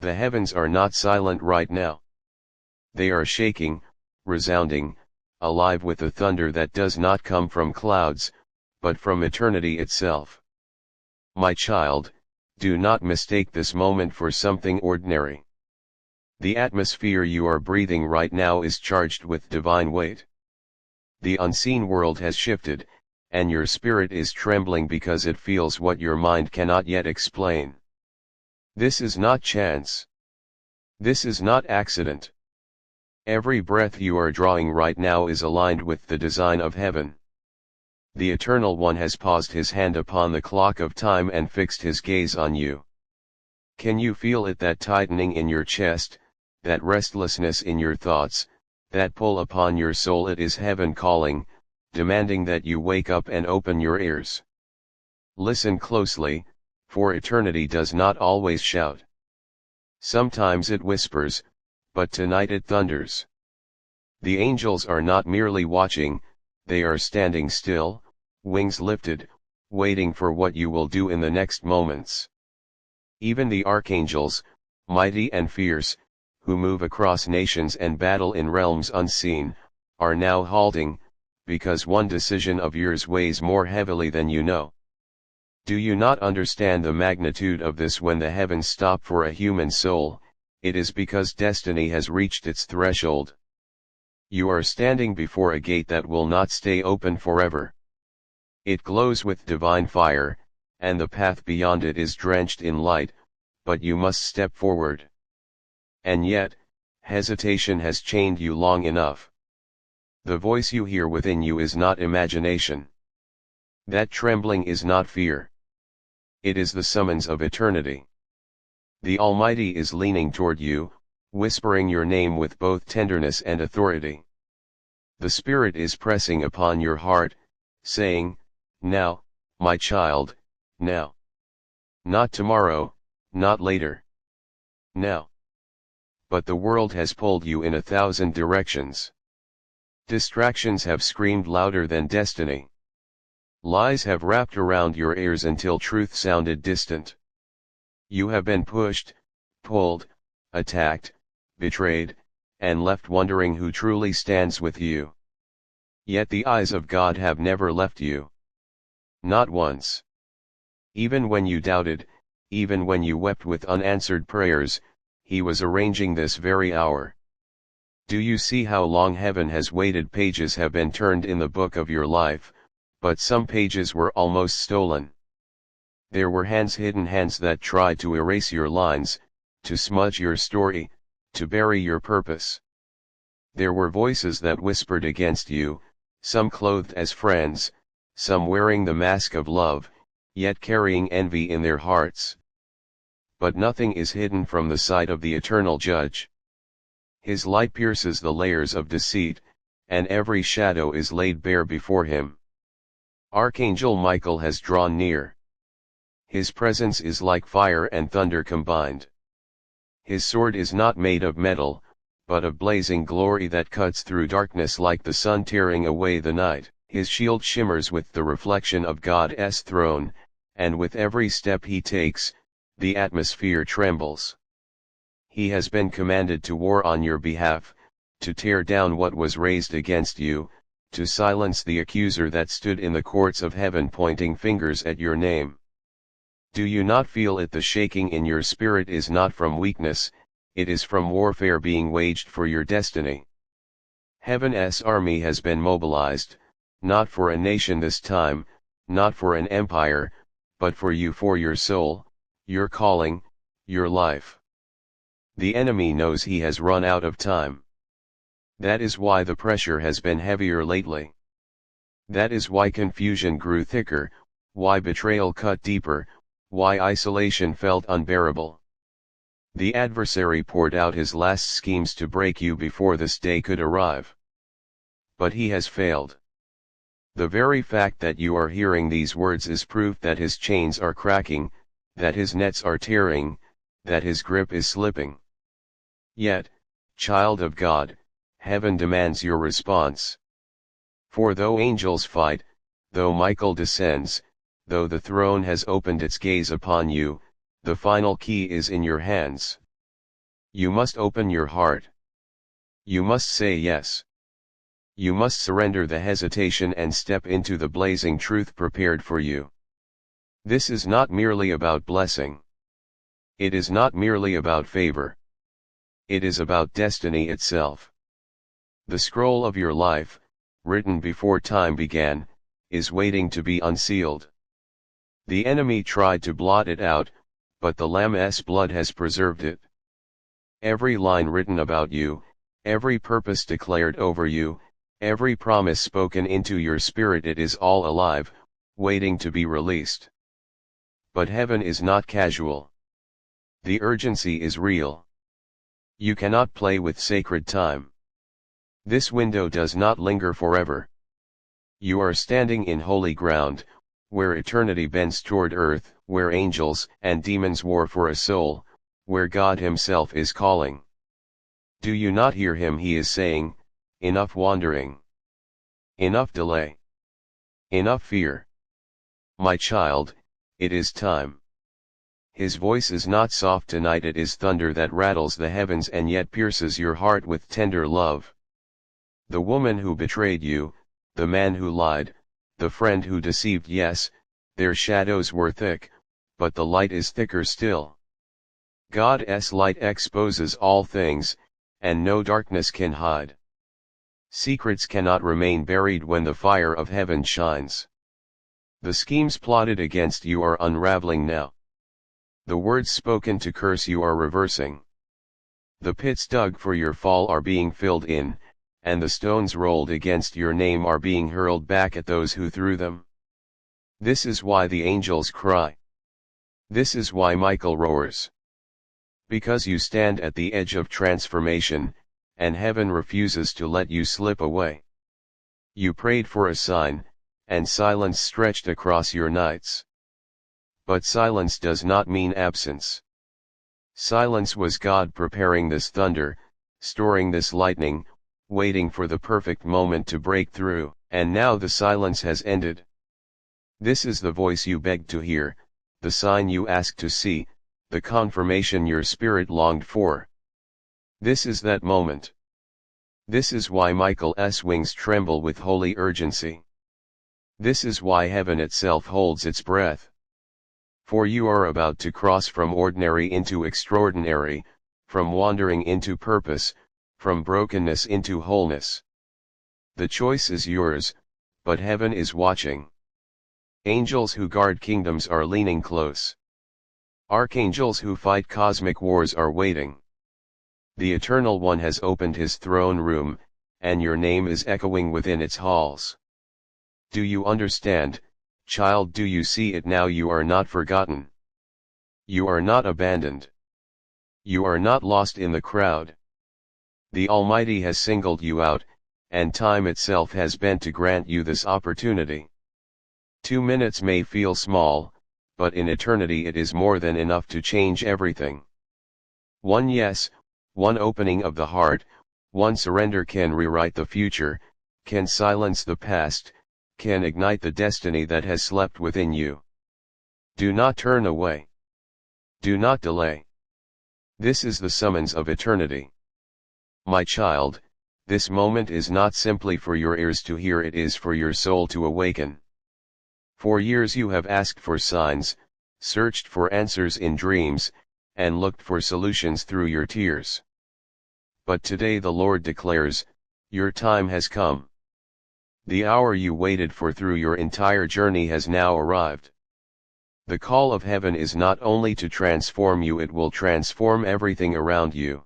The heavens are not silent right now. They are shaking, resounding, alive with a thunder that does not come from clouds, but from eternity itself. My child, do not mistake this moment for something ordinary. The atmosphere you are breathing right now is charged with divine weight. The unseen world has shifted, and your spirit is trembling because it feels what your mind cannot yet explain. This is not chance. This is not accident. Every breath you are drawing right now is aligned with the design of heaven. The Eternal One has paused his hand upon the clock of time and fixed his gaze on you. Can you feel it, that tightening in your chest, that restlessness in your thoughts, that pull upon your soul? It is heaven calling, demanding that you wake up and open your ears. Listen closely, for eternity does not always shout. Sometimes it whispers, but tonight it thunders. The angels are not merely watching, they are standing still, wings lifted, waiting for what you will do in the next moments. Even the archangels, mighty and fierce, who move across nations and battle in realms unseen, are now halting, because one decision of yours weighs more heavily than you know. Do you not understand the magnitude of this? When the heavens stop for a human soul, it is because destiny has reached its threshold. You are standing before a gate that will not stay open forever. It glows with divine fire, and the path beyond it is drenched in light, but you must step forward. And yet, hesitation has chained you long enough. The voice you hear within you is not imagination. That trembling is not fear. It is the summons of eternity. The Almighty is leaning toward you, whispering your name with both tenderness and authority. The Spirit is pressing upon your heart, saying, "Now, my child, now. Not tomorrow, not later. Now." But the world has pulled you in 1,000 directions. Distractions have screamed louder than destiny. Lies have wrapped around your ears until truth sounded distant. You have been pushed, pulled, attacked, betrayed, and left wondering who truly stands with you. Yet the eyes of God have never left you. Not once. Even when you doubted, even when you wept with unanswered prayers, He was arranging this very hour. Do you see how long heaven has waited? Pages have been turned in the book of your life, but some pages were almost stolen. There were hidden hands that tried to erase your lines, to smudge your story, to bury your purpose. There were voices that whispered against you, some clothed as friends, some wearing the mask of love, yet carrying envy in their hearts. But nothing is hidden from the sight of the eternal Judge. His light pierces the layers of deceit, and every shadow is laid bare before him. Archangel Michael has drawn near. His presence is like fire and thunder combined. His sword is not made of metal, but of blazing glory that cuts through darkness like the sun tearing away the night. His shield shimmers with the reflection of God's throne, and with every step he takes, the atmosphere trembles. He has been commanded to war on your behalf, to tear down what was raised against you, to silence the accuser that stood in the courts of heaven pointing fingers at your name. Do you not feel it? The shaking in your spirit is not from weakness, it is from warfare being waged for your destiny. Heaven's army has been mobilized, not for a nation this time, not for an empire, but for you, for your soul, your calling, your life. The enemy knows he has run out of time. That is why the pressure has been heavier lately. That is why confusion grew thicker, why betrayal cut deeper, why isolation felt unbearable. The adversary poured out his last schemes to break you before this day could arrive. But he has failed. The very fact that you are hearing these words is proof that his chains are cracking, that his nets are tearing, that his grip is slipping. Yet, child of God, heaven demands your response. For though angels fight, though Michael descends, though the throne has opened its gaze upon you, the final key is in your hands. You must open your heart. You must say yes. You must surrender the hesitation and step into the blazing truth prepared for you. This is not merely about blessing. It is not merely about favor. It is about destiny itself. The scroll of your life, written before time began, is waiting to be unsealed. The enemy tried to blot it out, but the Lamb's blood has preserved it. Every line written about you, every purpose declared over you, every promise spoken into your spirit, it is all alive, waiting to be released. But heaven is not casual. The urgency is real. You cannot play with sacred time. This window does not linger forever. You are standing in holy ground, where eternity bends toward earth, where angels and demons war for a soul, where God Himself is calling. Do you not hear Him? He is saying, enough wandering. Enough delay. Enough fear. My child, it is time. His voice is not soft tonight, it is thunder that rattles the heavens and yet pierces your heart with tender love. The woman who betrayed you, the man who lied, the friend who deceived, yes, their shadows were thick, but the light is thicker still. God's light exposes all things, and no darkness can hide. Secrets cannot remain buried when the fire of heaven shines. The schemes plotted against you are unraveling now. The words spoken to curse you are reversing. The pits dug for your fall are being filled in, and the stones rolled against your name are being hurled back at those who threw them. This is why the angels cry. This is why Michael roars. Because you stand at the edge of transformation, and heaven refuses to let you slip away. You prayed for a sign, and silence stretched across your nights. But silence does not mean absence. Silence was God preparing this thunder, storing this lightning, waiting for the perfect moment to break through, and now the silence has ended. This is the voice you begged to hear, the sign you asked to see, the confirmation your spirit longed for. This is that moment. This is why Michael's wings tremble with holy urgency. This is why heaven itself holds its breath. For you are about to cross from ordinary into extraordinary, from wandering into purpose, from brokenness into wholeness. The choice is yours, but heaven is watching. Angels who guard kingdoms are leaning close. Archangels who fight cosmic wars are waiting. The Eternal One has opened His throne room, and your name is echoing within its halls. Do you understand, child? Do you see it now? You are not forgotten. You are not abandoned. You are not lost in the crowd. The Almighty has singled you out, and time itself has bent to grant you this opportunity. 2 minutes may feel small, but in eternity it is more than enough to change everything. One yes, one opening of the heart, one surrender can rewrite the future, can silence the past, can ignite the destiny that has slept within you. Do not turn away. Do not delay. This is the summons of eternity. My child, this moment is not simply for your ears to hear, it is for your soul to awaken. For years you have asked for signs, searched for answers in dreams, and looked for solutions through your tears. But today the Lord declares, your time has come. The hour you waited for through your entire journey has now arrived. The call of heaven is not only to transform you, it will transform everything around you.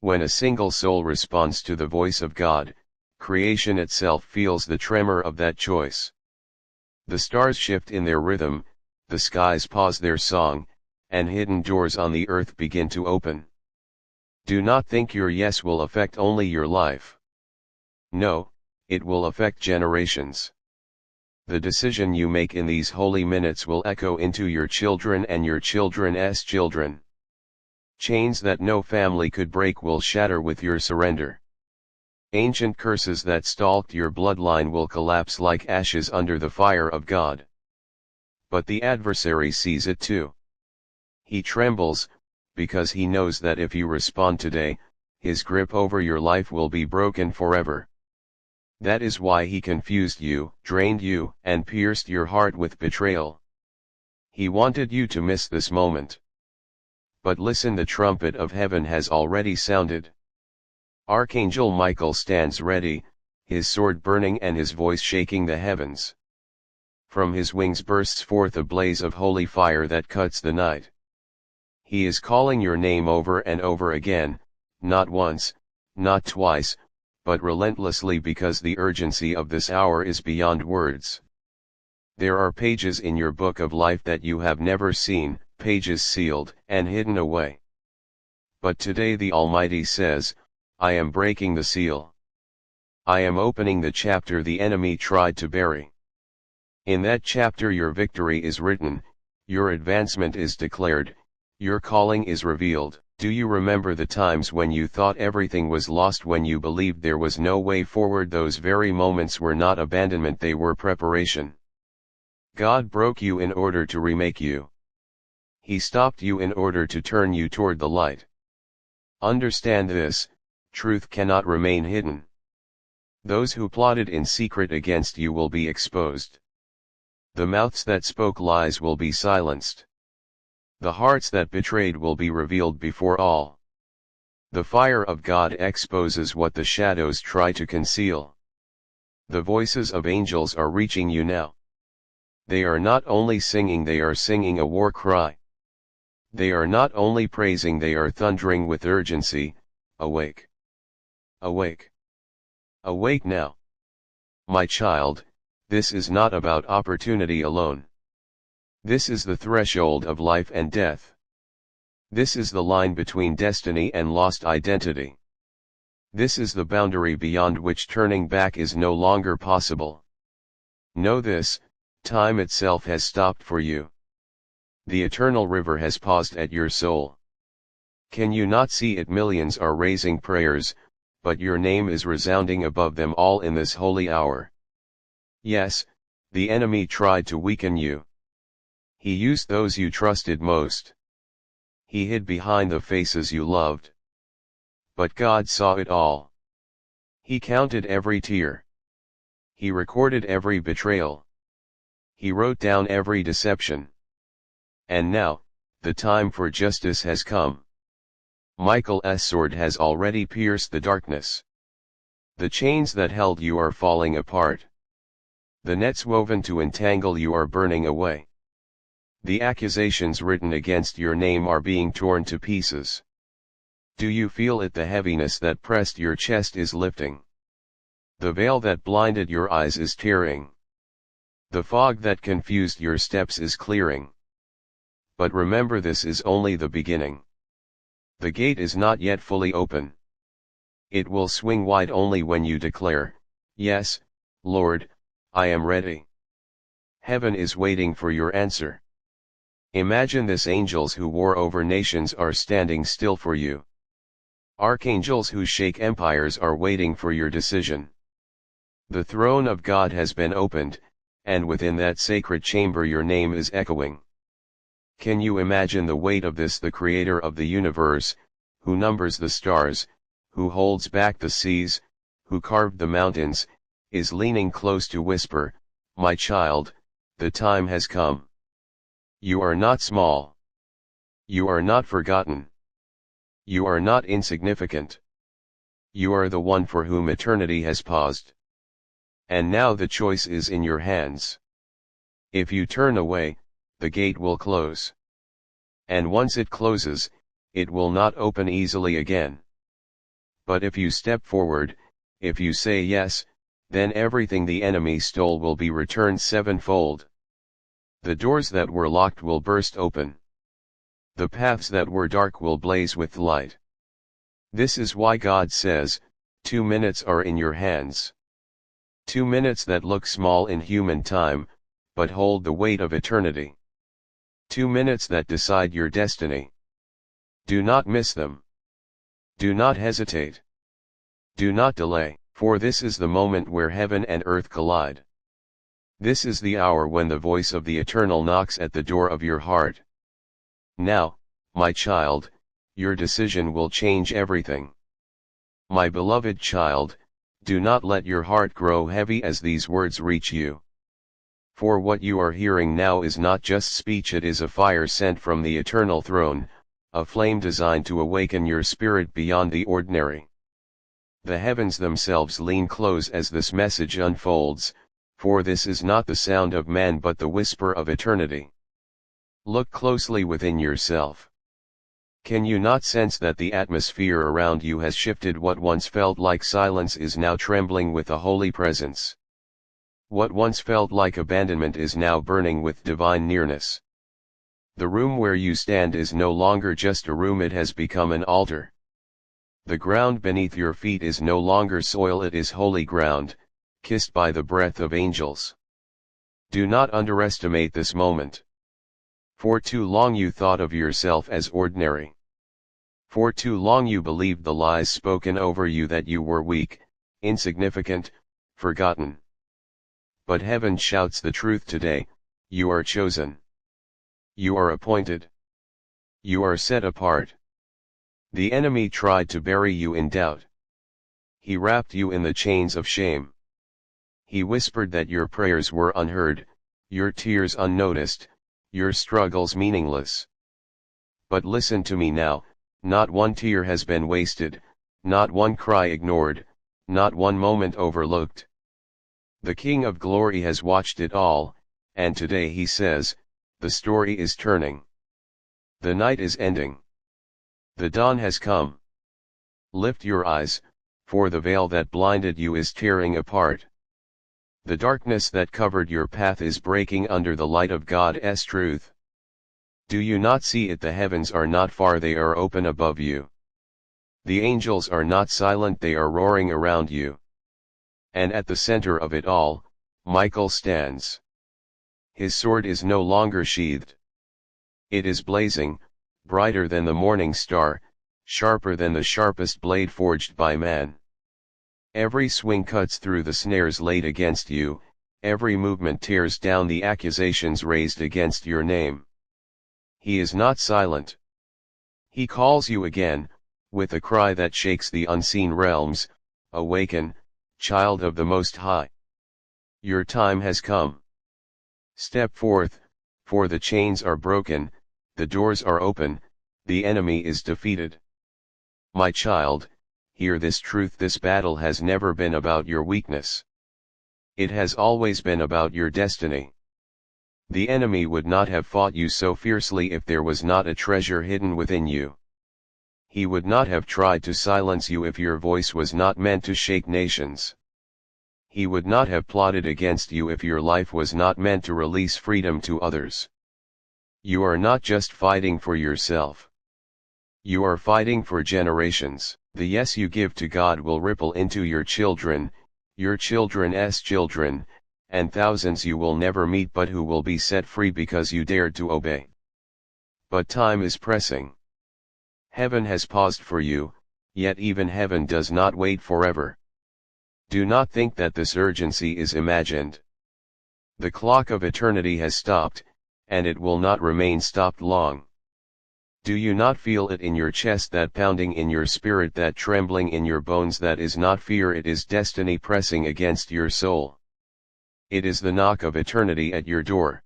When a single soul responds to the voice of God, creation itself feels the tremor of that choice. The stars shift in their rhythm, the skies pause their song, and hidden doors on the earth begin to open. Do not think your yes will affect only your life. No, it will affect generations. The decision you make in these holy minutes will echo into your children and your children's children. Chains that no family could break will shatter with your surrender. Ancient curses that stalked your bloodline will collapse like ashes under the fire of God. But the adversary sees it too. He trembles, because he knows that if you respond today, his grip over your life will be broken forever. That is why he confused you, drained you, and pierced your heart with betrayal. He wanted you to miss this moment. But listen, the trumpet of heaven has already sounded. Archangel Michael stands ready, his sword burning and his voice shaking the heavens. From his wings bursts forth a blaze of holy fire that cuts the night. He is calling your name over and over again, not once, not twice, but relentlessly, because the urgency of this hour is beyond words. There are pages in your book of life that you have never seen, pages sealed and hidden away. But today the Almighty says, I am breaking the seal. I am opening the chapter the enemy tried to bury. In that chapter your victory is written, your advancement is declared, your calling is revealed. Do you remember the times when you thought everything was lost, when you believed there was no way forward? Those very moments were not abandonment, they were preparation. God broke you in order to remake you. He stopped you in order to turn you toward the light. Understand this, truth cannot remain hidden. Those who plotted in secret against you will be exposed. The mouths that spoke lies will be silenced. The hearts that betrayed will be revealed before all. The fire of God exposes what the shadows try to conceal. The voices of angels are reaching you now. They are not only singing, they are singing a war cry. They are not only praising, they are thundering with urgency, awake. Awake. Awake now. My child, this is not about opportunity alone. This is the threshold of life and death. This is the line between destiny and lost identity. This is the boundary beyond which turning back is no longer possible. Know this, time itself has stopped for you. The eternal river has paused at your soul. Can you not see it? Millions are raising prayers, but your name is resounding above them all in this holy hour. Yes, the enemy tried to weaken you. He used those you trusted most. He hid behind the faces you loved. But God saw it all. He counted every tear. He recorded every betrayal. He wrote down every deception. And now, the time for justice has come. Michael's sword has already pierced the darkness. The chains that held you are falling apart. The nets woven to entangle you are burning away. The accusations written against your name are being torn to pieces. Do you feel it? The heaviness that pressed your chest is lifting. The veil that blinded your eyes is tearing. The fog that confused your steps is clearing. But remember, this is only the beginning. The gate is not yet fully open. It will swing wide only when you declare, yes, Lord, I am ready. Heaven is waiting for your answer. Imagine this: angels who war over nations are standing still for you. Archangels who shake empires are waiting for your decision. The throne of God has been opened, and within that sacred chamber your name is echoing. Can you imagine the weight of this? The Creator of the universe, who numbers the stars, who holds back the seas, who carved the mountains, is leaning close to whisper, my child, the time has come. You are not small. You are not forgotten. You are not insignificant. You are the one for whom eternity has paused. And now the choice is in your hands. If you turn away, the gate will close. And once it closes, it will not open easily again. But if you step forward, if you say yes, then everything the enemy stole will be returned sevenfold. The doors that were locked will burst open. The paths that were dark will blaze with light. This is why God says, 2 minutes are in your hands. 2 minutes that look small in human time, but hold the weight of eternity. 2 minutes that decide your destiny. Do not miss them. Do not hesitate. Do not delay, for this is the moment where heaven and earth collide. This is the hour when the voice of the Eternal knocks at the door of your heart. Now, my child, your decision will change everything. My beloved child, do not let your heart grow heavy as these words reach you. For what you are hearing now is not just speech, it is a fire sent from the eternal throne, a flame designed to awaken your spirit beyond the ordinary. The heavens themselves lean close as this message unfolds, for this is not the sound of man but the whisper of eternity. Look closely within yourself. Can you not sense that the atmosphere around you has shifted? What once felt like silence is now trembling with a holy presence. What once felt like abandonment is now burning with divine nearness. The room where you stand is no longer just a room, it has become an altar. The ground beneath your feet is no longer soil, it is holy ground, kissed by the breath of angels. Do not underestimate this moment. For too long you thought of yourself as ordinary. For too long you believed the lies spoken over you that you were weak, insignificant, forgotten. But heaven shouts the truth today: you are chosen. You are appointed. You are set apart. The enemy tried to bury you in doubt. He wrapped you in the chains of shame. He whispered that your prayers were unheard, your tears unnoticed, your struggles meaningless. But listen to me now, not one tear has been wasted, not one cry ignored, not one moment overlooked. The King of Glory has watched it all, and today he says, the story is turning. The night is ending. The dawn has come. Lift your eyes, for the veil that blinded you is tearing apart. The darkness that covered your path is breaking under the light of God's truth. Do you not see it? The heavens are not far, they are open above you. The angels are not silent, they are roaring around you. And at the center of it all, Michael stands. His sword is no longer sheathed. It is blazing, brighter than the morning star, sharper than the sharpest blade forged by man. Every swing cuts through the snares laid against you, every movement tears down the accusations raised against your name. He is not silent. He calls you again, with a cry that shakes the unseen realms: awaken, child of the Most High. Your time has come. Step forth, for the chains are broken, the doors are open, the enemy is defeated. My child, hear this truth: this battle has never been about your weakness. It has always been about your destiny. The enemy would not have fought you so fiercely if there was not a treasure hidden within you. He would not have tried to silence you if your voice was not meant to shake nations. He would not have plotted against you if your life was not meant to release freedom to others. You are not just fighting for yourself. You are fighting for generations. The yes you give to God will ripple into your children, your children's children, and thousands you will never meet but who will be set free because you dared to obey. But time is pressing. Heaven has paused for you, yet even heaven does not wait forever. Do not think that this urgency is imagined. The clock of eternity has stopped, and it will not remain stopped long. Do you not feel it in your chest, that pounding in your spirit, that trembling in your bones? That is not fear, it is destiny pressing against your soul. It is the knock of eternity at your door.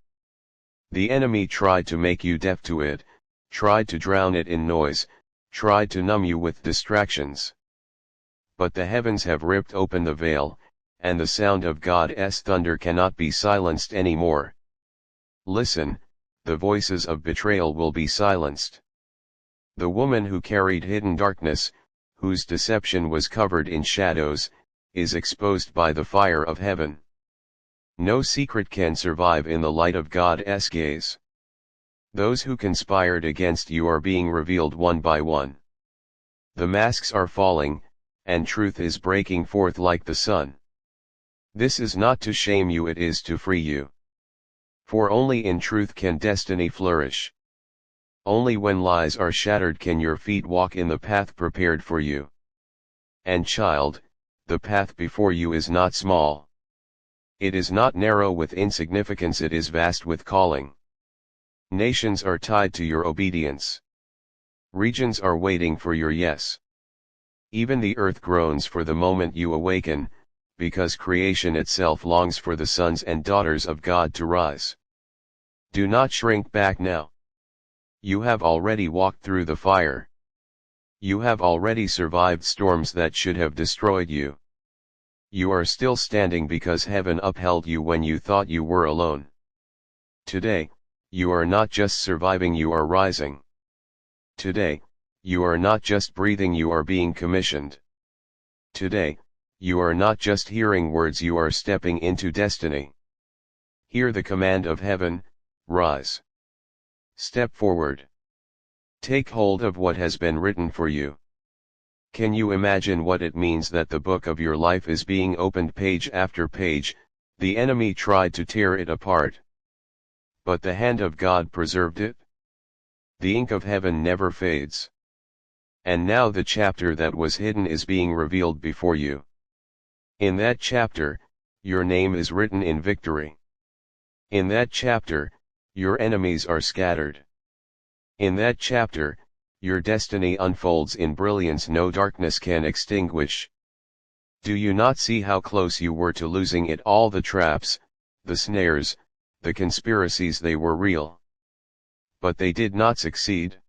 The enemy tried to make you deaf to it, tried to drown it in noise, tried to numb you with distractions. But the heavens have ripped open the veil, and the sound of God's thunder cannot be silenced anymore. Listen, the voices of betrayal will be silenced. The woman who carried hidden darkness, whose deception was covered in shadows, is exposed by the fire of heaven. No secret can survive in the light of God's gaze. Those who conspired against you are being revealed one by one. The masks are falling, and truth is breaking forth like the sun. This is not to shame you, it is to free you. For only in truth can destiny flourish. Only when lies are shattered can your feet walk in the path prepared for you. And child, the path before you is not small. It is not narrow with insignificance, it is vast with calling. Nations are tied to your obedience. Regions are waiting for your yes. Even the earth groans for the moment you awaken, because creation itself longs for the sons and daughters of God to rise. Do not shrink back now. You have already walked through the fire. You have already survived storms that should have destroyed you. You are still standing because heaven upheld you when you thought you were alone. Today, you are not just surviving, you are rising. Today, you are not just breathing, you are being commissioned. Today, you are not just hearing words, you are stepping into destiny. Hear the command of heaven, rise. Step forward. Take hold of what has been written for you. Can you imagine what it means that the book of your life is being opened page after page? The enemy tried to tear it apart, but the hand of God preserved it. The ink of heaven never fades. And now the chapter that was hidden is being revealed before you. In that chapter, your name is written in victory. In that chapter, your enemies are scattered. In that chapter, your destiny unfolds in brilliance no darkness can extinguish. Do you not see how close you were to losing it all? The traps, the snares, the conspiracies, they were real. But they did not succeed.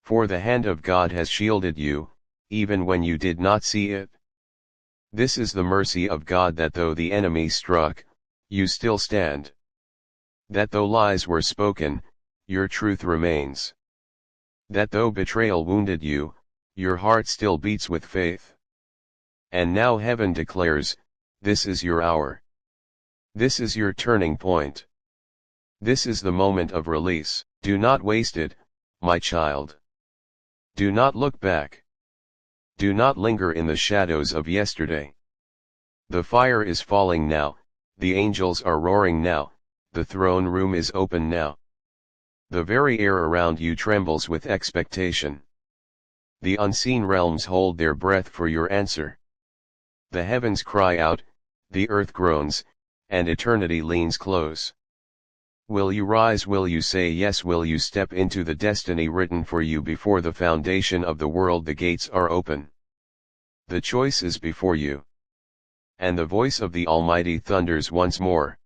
For the hand of God has shielded you, even when you did not see it. This is the mercy of God, that though the enemy struck, you still stand. That though lies were spoken, your truth remains. That though betrayal wounded you, your heart still beats with faith. And now heaven declares, this is your hour. This is your turning point. This is the moment of release. Do not waste it, my child. Do not look back. Do not linger in the shadows of yesterday. The fire is falling now, the angels are roaring now, the throne room is open now. The very air around you trembles with expectation. The unseen realms hold their breath for your answer. The heavens cry out, the earth groans, and eternity leans close. Will you rise? Will you say yes? Will you step into the destiny written for you before the foundation of the world? The gates are open. The choice is before you. And the voice of the Almighty thunders once more.